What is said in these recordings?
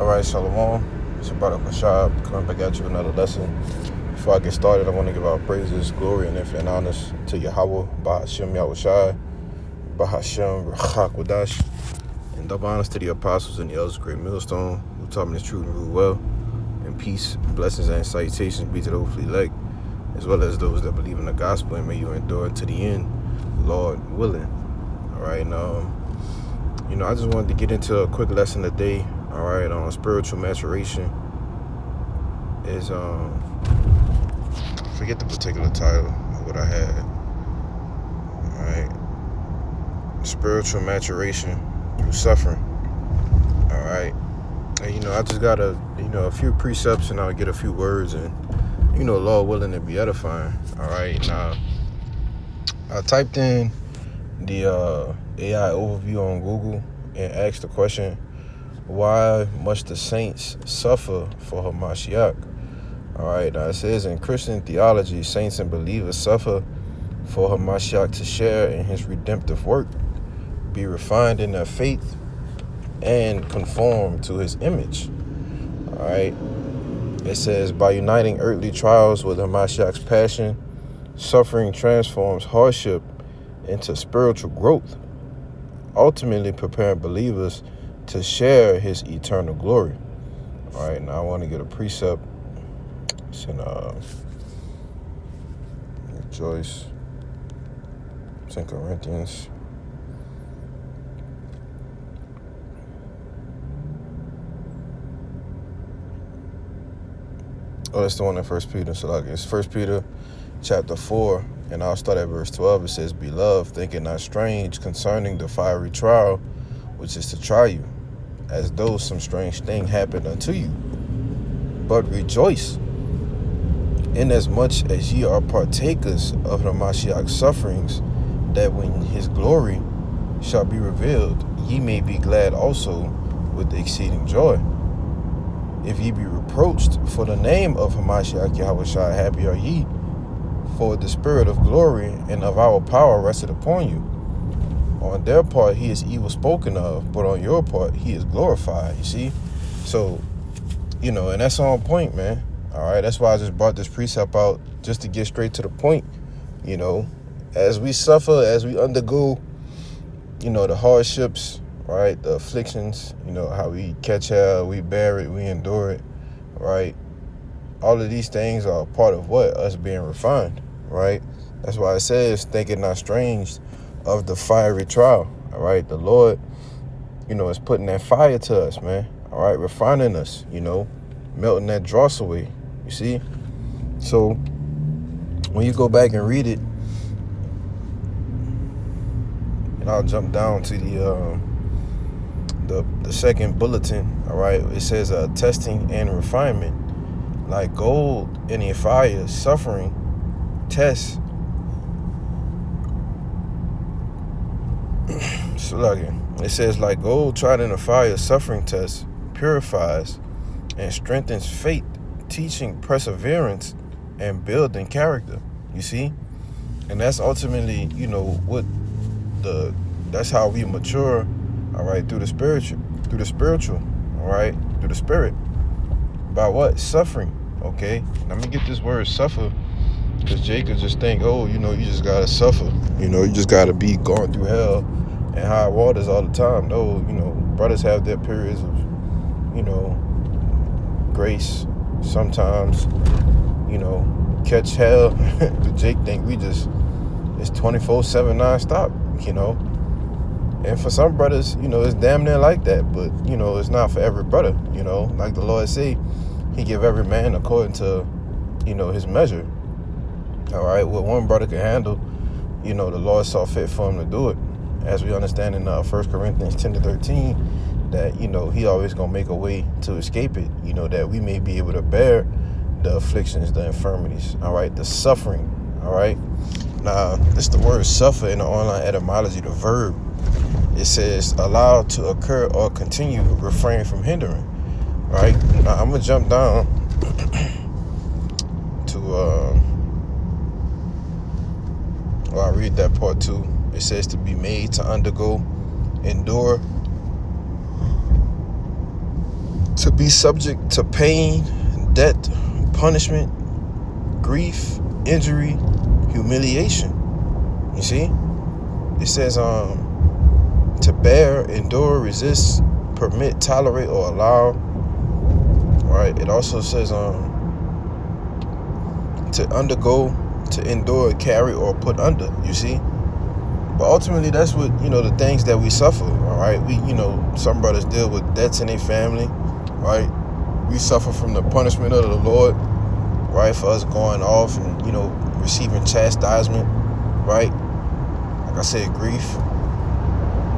Alright, Shalom. It's your brother Kashab coming back at you with another lesson. Before I get started, I want to give our praises, glory, and infinite honors to Yahweh, Bahashem Yahushai, Bahashem Rachakwadash, and double honors to the apostles and the elders of Great Millstone who taught me this truth and rule well. And peace, blessings, and salutations be to the hopefully elect, as well as those that believe in the gospel, and may you endure to the end, Lord willing. Alright, now, I just wanted to get into a quick lesson today. All right, on spiritual maturation is forget the particular title of what I had. All right, spiritual maturation through suffering. All right, and I just got a few precepts, and I'll get a few words, and Lord willing, to be edifying. All right, now I typed in the AI overview on Google and asked the question, why must the saints suffer for Hamashiach? All right, now it says in Christian theology, saints and believers suffer for Hamashiach to share in his redemptive work, be refined in their faith, and conform to his image. All right, it says by uniting earthly trials with Hamashiach's passion, suffering transforms hardship into spiritual growth, ultimately preparing believers to share his eternal glory. All right, now I want to get a precept. It's in Joyce, 2 Corinthians. Oh, that's the one in 1 Peter. So it's 1 Peter chapter 4, and I'll start at verse 12. It says, Beloved, think it not strange concerning the fiery trial, which is to try you, as though some strange thing happened unto you. But rejoice, inasmuch as ye are partakers of the Mashiach's sufferings, that when his glory shall be revealed, ye may be glad also with exceeding joy. If ye be reproached for the name of Hamashiach Yahushua, happy are ye, for the spirit of glory and of our power rested upon you. On their part, he is evil spoken of, but on your part, he is glorified, you see? So, and that's on point, man. All right, that's why I just brought this precept out, just to get straight to the point. As we suffer, as we undergo, the hardships, right, the afflictions, how we catch hell, we bear it, we endure it, right? All of these things are part of what? Us being refined, right? That's why it says, think it not strange of the fiery trial, all right? The Lord, is putting that fire to us, man, all right? Refining us, melting that dross away, you see? So when you go back and read it, and I'll jump down to the second bulletin, all right? It says testing and refinement. Like gold in a fire, suffering, tests. It says, like gold tried in a fire, suffering test, purifies and strengthens faith, teaching perseverance and building character. You see? And that's ultimately, that's how we mature, all right, through the spiritual, all right, through the spirit. By what? Suffering, okay? Let me get this word suffer, because Jacob just think, you just gotta suffer. You just gotta be going through hell and high waters all the time. No, brothers have their periods of, grace. Sometimes, catch hell. But Jake think it's 24/7 nonstop, And for some brothers, it's damn near like that. But, it's not for every brother, Like the Lord say, he give every man according to, his measure. All right, what one brother can handle, the Lord saw fit for him to do it. As we understand in 1 Corinthians 10-13, that, he always going to make a way to escape it, that we may be able to bear the afflictions, the infirmities, all right, the suffering, all right. Now, it's the word suffer in the online etymology, the verb. It says allow to occur or continue, refrain from hindering. Right? Now I'm gonna jump down to I'll read that part too. It says to be made to undergo, endure, to be subject to pain, debt, punishment, grief, injury, humiliation. You see? It says to bear, endure, resist, permit, tolerate, or allow. Right? It also says to undergo, to endure, carry, or put under. You see? But ultimately, that's what, the things that we suffer. All right? We, some brothers deal with debts in their family. Right? We suffer from the punishment of the Lord. Right? For us going off and, receiving chastisement. Right? Like I said, grief,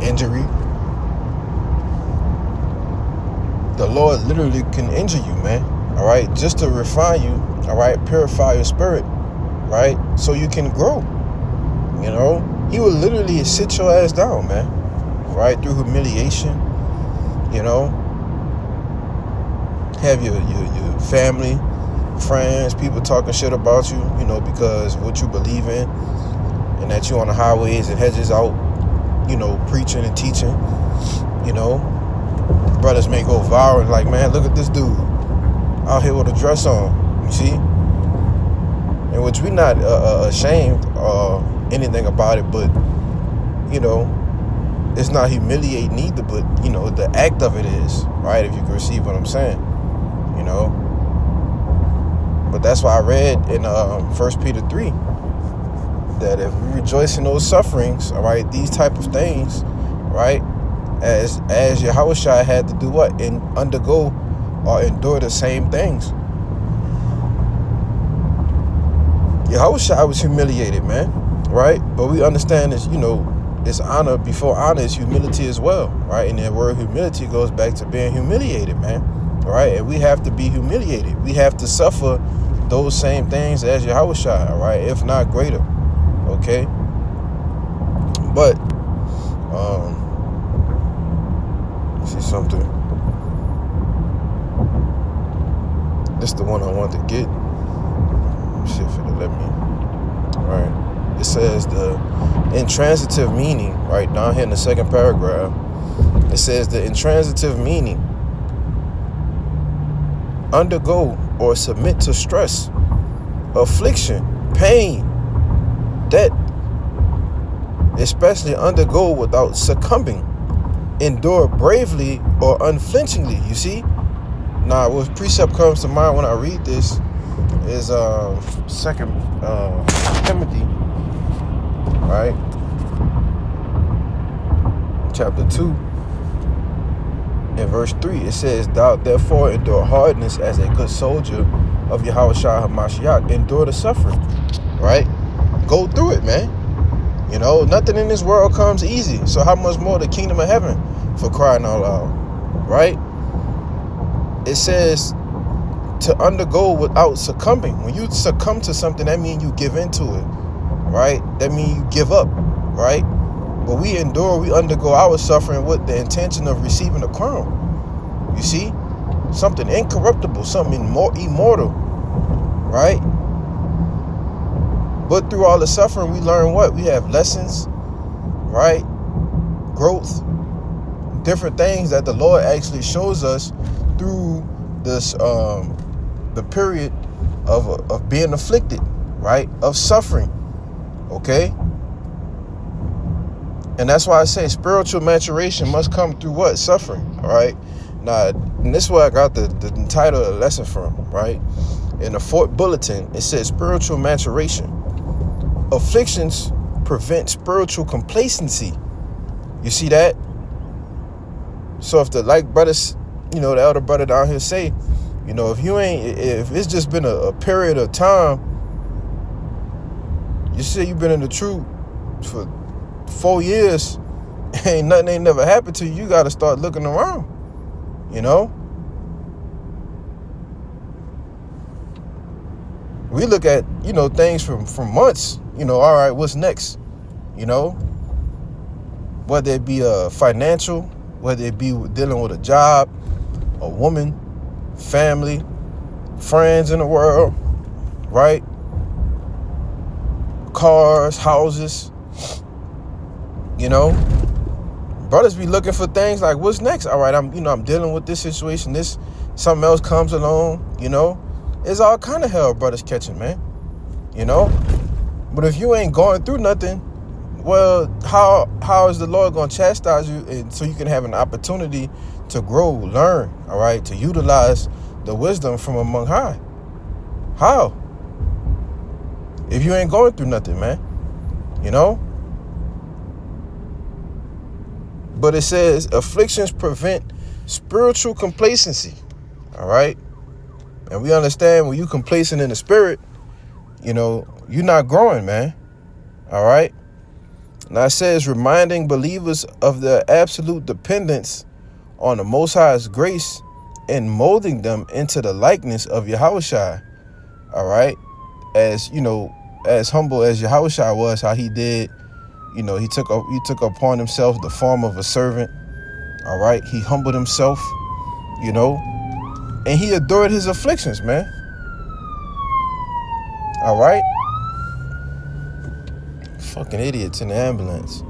injury. The Lord literally can injure you, man. All right? Just to refine you. All right? Purify your spirit. Right? So you can grow. He will literally sit your ass down, man. Right? Through humiliation. Have your family, friends, people talking shit about you, because what you believe in, and that you on the highways and hedges out, preaching and teaching. Brothers may go viral, like, man, look at this dude out here with a dress on, you see? In which we not ashamed or anything about it, but, it's not humiliating either, but, the act of it is, right? If you can receive what I'm saying, But that's why I read in 1 Peter 3 that if we rejoice in those sufferings, all right, these type of things, right, as Yahushua had to do what? And undergo or endure the same things. Yahushua was humiliated, man, right? But we understand this, it's honor before honor is humility as well, right? And the word humility goes back to being humiliated, man, right? And we have to be humiliated. We have to suffer those same things as Yahushua, all right, if not greater, okay? But, see something. This is the one I want to get. Let me see if it'll let me. All right. It says the intransitive meaning, right down here in the second paragraph. It says the intransitive meaning: undergo or submit to stress, affliction, pain, debt, especially undergo without succumbing, endure bravely or unflinchingly. You see? Now, what precept comes to mind when I read this is 2 Timothy, right? Chapter 2 and verse 3. It says, "Thou therefore endure hardness as a good soldier of Yahushua HaMashiach." Endure the suffering, right? Go through it, man. Nothing in this world comes easy. So how much more the kingdom of heaven, for crying out loud, right? It says to undergo without succumbing. When you succumb to something, that means you give into it, right? That means you give up, right? But we endure, we undergo our suffering with the intention of receiving a crown. You see? Something incorruptible, something more immortal, right? But through all the suffering, we learn what? We have lessons, right? Growth, different things that the Lord actually shows us through this the period of being afflicted, right? Of suffering, okay? And that's why I say spiritual maturation must come through what? Suffering, all right? Now, and this is where I got the title of the lesson from, right? In the fourth bulletin, it says spiritual maturation. Afflictions prevent spiritual complacency. You see that? So if the brothers, the elder brother down here say, if it's just been a period of time, you say you've been in the truth for 4 years, ain't never happened to you, you got to start looking around, We look at, things from months, all right, what's next, whether it be financial, whether it be dealing with a job, a woman, family, friends in the world, right? Cars, houses, brothers be looking for things like, what's next? All right, I'm dealing with this situation. This something else comes along. It's all kind of hell brothers catching, man. But if you ain't going through nothing, well, how is the Lord going to chastise you, and so you can have an opportunity to grow, learn, all right, to utilize the wisdom from among high? How? If you ain't going through nothing, man, But it says afflictions prevent spiritual complacency, all right? And we understand when you complacent in the spirit, you're not growing, man, all right? Now it says reminding believers of their absolute dependence on the Most High's grace and molding them into the likeness of Yahushua, all right? As humble as Yahushua was, how he did, he took upon himself the form of a servant, all right? He humbled himself, and he endured his afflictions, man, all right? Fucking idiots in the ambulance.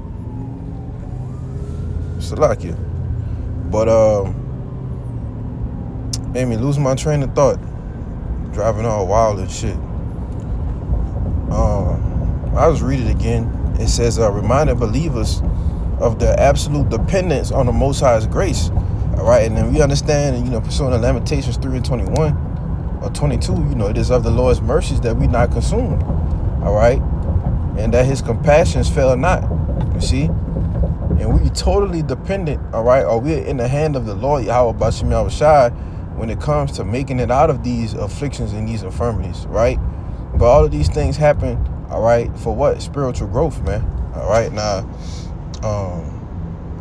Salakia. But made me lose my train of thought. Driving all wild and shit. I'll just read it again. It says, reminding believers of their absolute dependence on the Most High's grace. All right, and then we understand, pursuing the Lamentations 3 and 21 or 22, it is of the Lord's mercies that we not consumed. All right, and that his compassions fail not. You see? And we totally dependent, all right, or we're in the hand of the Lord, Yahweh Bashim Yahushai, when it comes to making it out of these afflictions and these infirmities, right? But all of these things happen, all right, for what? Spiritual growth, man. All right, now,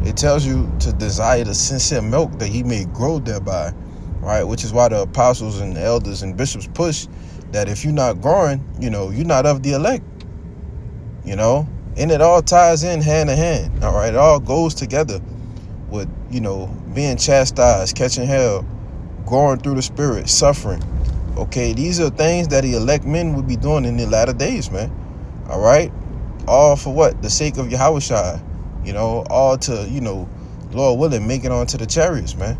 it tells you to desire the sincere milk that he may grow thereby, right? Which is why the apostles and the elders and bishops push that if you're not growing, you're not of the elect, and it all ties in hand in hand, all right? It all goes together with, being chastised, catching hell, going through the spirit, suffering. Okay, these are things that the elect men would be doing in the latter days, man. All right, all for what? The sake of Yahushua, all to, Lord willing, make it onto the chariots, man.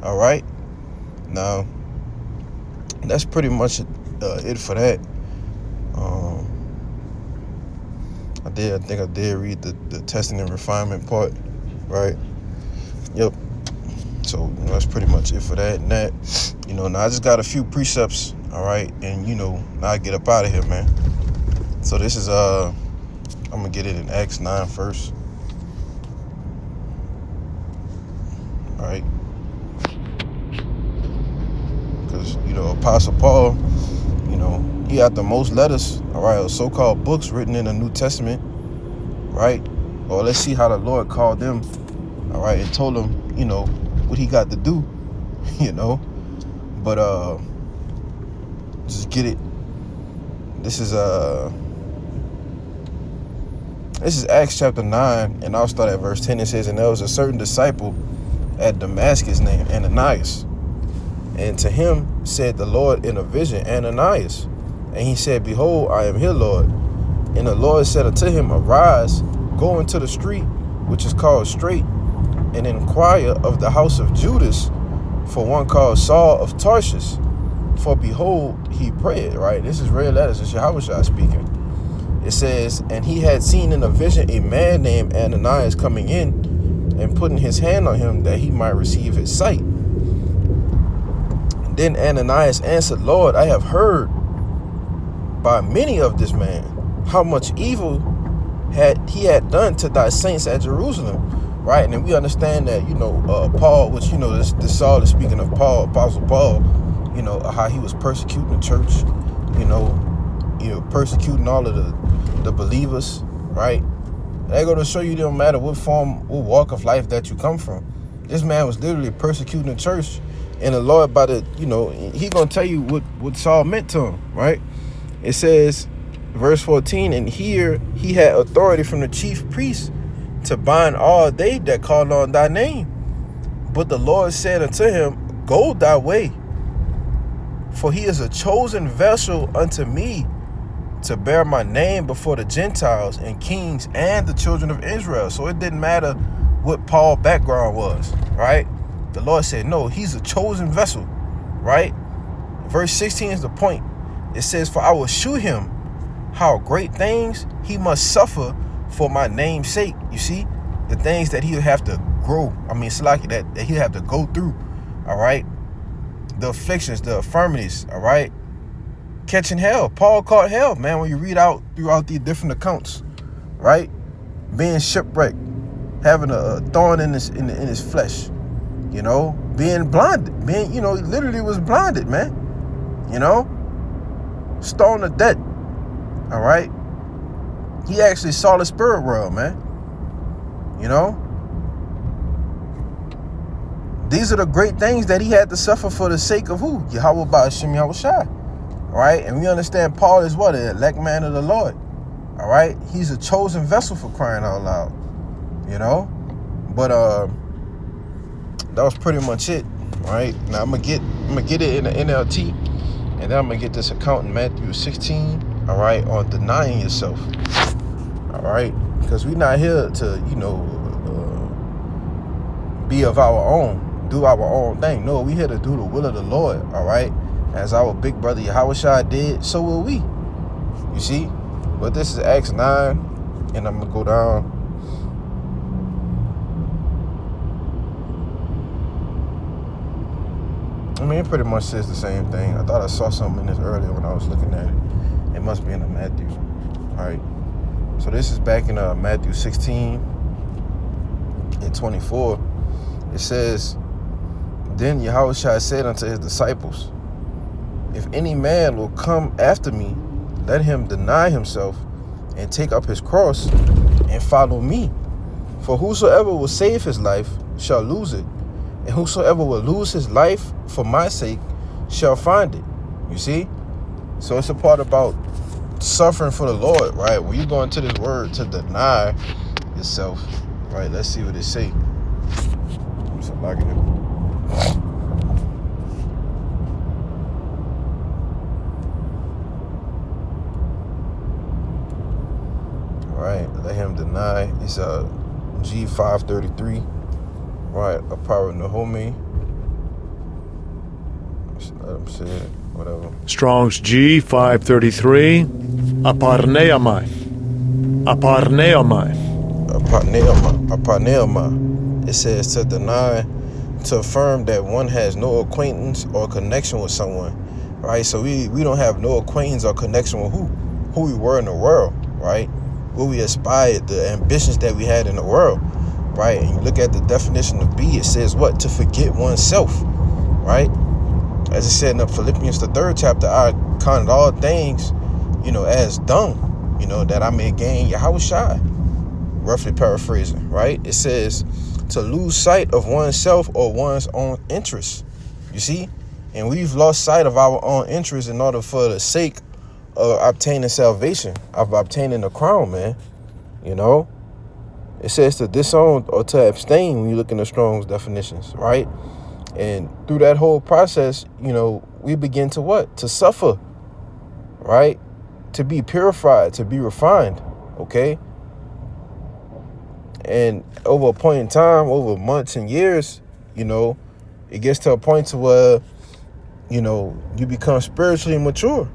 All right, now that's pretty much it for that. I think I did read the testing and refinement part, right? Yep. So that's pretty much it for that. And that, now I just got a few precepts, all right, and now I get up out of here, man. So this is I'm gonna get it in Acts 9 first. All right, because Apostle Paul, he had the most letters, all right, or so-called books written in the New Testament, right? Or let's see how the Lord called them, all right, and told them, what he got to do, but just get it. This is Acts chapter 9, and I'll start at verse 10. It says, and there was a certain disciple at Damascus named Ananias, and to him said the Lord in a vision, Ananias. And he said, behold, I am here, Lord. And the Lord said unto him, arise, go into the street which is called Straight, and inquire of the house of Judas for one called Saul of Tarshish. For behold, he prayed, right? This is red letters. It's Yahushua speaking. It says, and he had seen in a vision a man named Ananias coming in and putting his hand on him that he might receive his sight. Then Ananias answered, Lord, I have heard by many of this man how much evil he had done to thy saints at Jerusalem. Right, and then we understand that, Paul, which, this Saul is speaking of Paul, Apostle Paul, how he was persecuting the church, persecuting all of the believers, right? They're going to show you, no matter what form, what walk of life that you come from. This man was literally persecuting the church, and the Lord, he going to tell you what Saul meant to him, right? It says, verse 14, and here he had authority from the chief priest to bind all they that call on thy name. But the Lord said unto him, go thy way, for he is a chosen vessel unto me to bear my name before the Gentiles and kings and the children of Israel. So it didn't matter what Paul's background was, right? The Lord said, no, he's a chosen vessel, right? Verse 16 is the point. It says, for I will shew him how great things he must suffer for my name's sake. You see, the things that he'll have to that he'll have to go through, all right? The afflictions, the infirmities, all right? Catching hell. Paul caught hell, man, when you read out throughout the different accounts, right? Being shipwrecked, having a thorn in his flesh, you know, being blinded, literally was blinded, man, stoned to death, all right? He actually saw the spirit world, man, These are the great things that he had to suffer for the sake of who? Yahweh Ba'ashem Yahushai. All right? And we understand Paul is what? An elect man of the Lord. All right? He's a chosen vessel for crying out loud. But that was pretty much it. All right? Now I'm gonna get it in the NLT, and then I'm gonna get this account in Matthew 16, all right, on denying yourself. All right? Because we're not here to, be of our own. Do our own thing. No, we here to do the will of the Lord, all right? As our big brother Yahushua did, so will we. You see? But this is Acts 9, and I'm going to go down. It pretty much says the same thing. I thought I saw something in this earlier when I was looking at it. It must be in the Matthew, all right? So this is back in Matthew 16 and 24. It says, then Yahushua said unto his disciples, if any man will come after me, let him deny himself and take up his cross and follow me. For whosoever will save his life shall lose it, and whosoever will lose his life for my sake shall find it. You see? So it's a part about suffering for the Lord, right? When you go into this word to deny yourself, right? Let's see what it say. Alright, let him deny. It's G533. Right, a power Nahome. Let him say it, whatever. Strong's G533. Aparneomai. It says to deny, to affirm that one has no acquaintance or connection with someone, right? So we don't have no acquaintance or connection with who we were in the world, right? Who we aspired, the ambitions that we had in the world, right? And you look at the definition of be, it says what? To forget oneself, right? As it said in the Philippians, the 3rd chapter, I counted all things, as dung, that I may gain Yahushua, roughly paraphrasing, right? It says to lose sight of oneself or one's own interests, you see? And we've lost sight of our own interests in order for the sake of obtaining salvation, of obtaining the crown, man. It says to disown or to abstain when you look in the Strong's definitions, right? And through that whole process, we begin to what? To suffer, right? To be purified, to be refined, okay? And over a point in time, over months and years, it gets to a point to where, you become spiritually mature,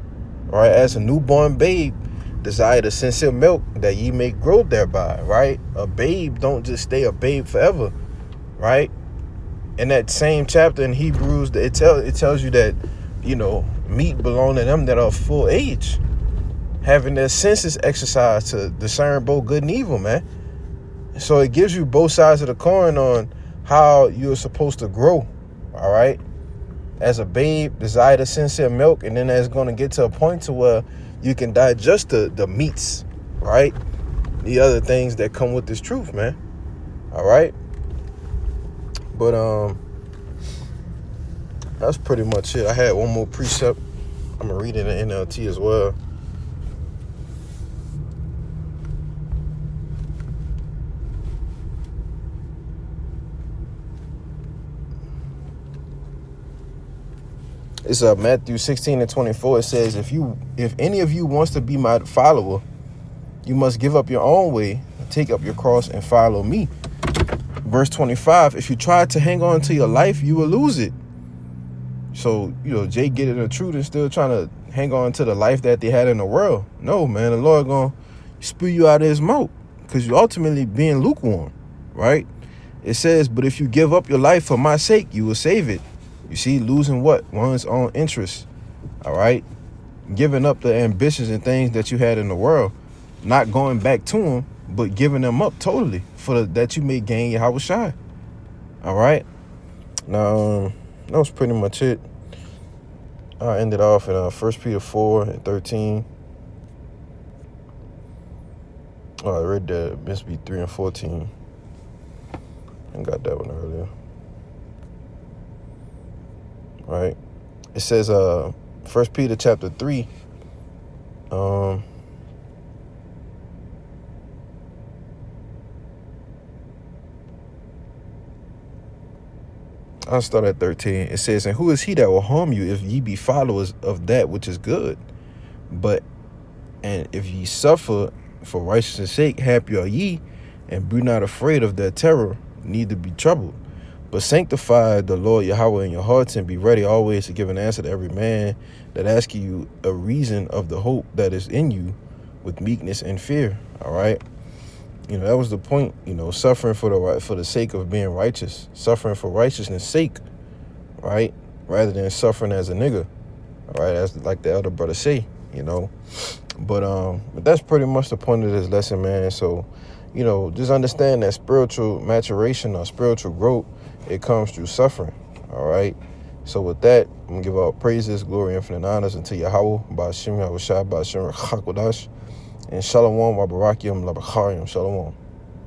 right? As a newborn babe, desire the sincere milk that ye may grow thereby, right? A babe don't just stay a babe forever, right? In that same chapter in Hebrews, it tells you that, meat belong to them that are full age, having their senses exercised to discern both good and evil, man. So it gives you both sides of the coin on how you're supposed to grow, all right? As a babe, desire the sincere milk, and then it's going to get to a point to where you can digest the meats, right? The other things that come with this truth, man. All right? But that's pretty much it. I had one more precept. I'm going to read it in NLT as well. It's Matthew 16 and 24. It says, if any of you wants to be my follower, you must give up your own way, take up your cross and follow me. Verse 25, if you try to hang on to your life, you will lose it. So, Jay getting the truth and still trying to hang on to the life that they had in the world. No, man, the Lord going to spew you out of his mouth because you're ultimately being lukewarm, right? It says, but if you give up your life for my sake, you will save it. You see, losing what? One's own interest, all right? Giving up the ambitions and things that you had in the world, not going back to them, but giving them up totally that you may gain Yahweh Shai, all right? Now, that was pretty much it. I ended off in 1 Peter 4:13. Oh, I read that must be 3 and 14. I got that one earlier. Right. It says 1 Peter chapter 3. I'll start at 13. It says, and who is he that will harm you if ye be followers of that which is good? And if ye suffer for righteousness' sake, happy are ye, and be not afraid of their terror, neither be troubled. But sanctify the Lord Yahweh in your hearts, and be ready always to give an answer to every man that ask you a reason of the hope that is in you with meekness and fear. All right. That was the point, suffering for the sake of being righteous, suffering for righteousness' sake, right? Rather than suffering as a nigga, all right? As like the elder brother say, But that's pretty much the point of this lesson, man. So, just understand that spiritual maturation or spiritual growth, it comes through suffering, all right? So with that, I'm going to give all praises, glory, infinite honors unto Yahweh, Ba'ashem Yahushua, Ba'ashem Chakodash, and Shalom, Wa Barakium, La Bacharium, Shalom.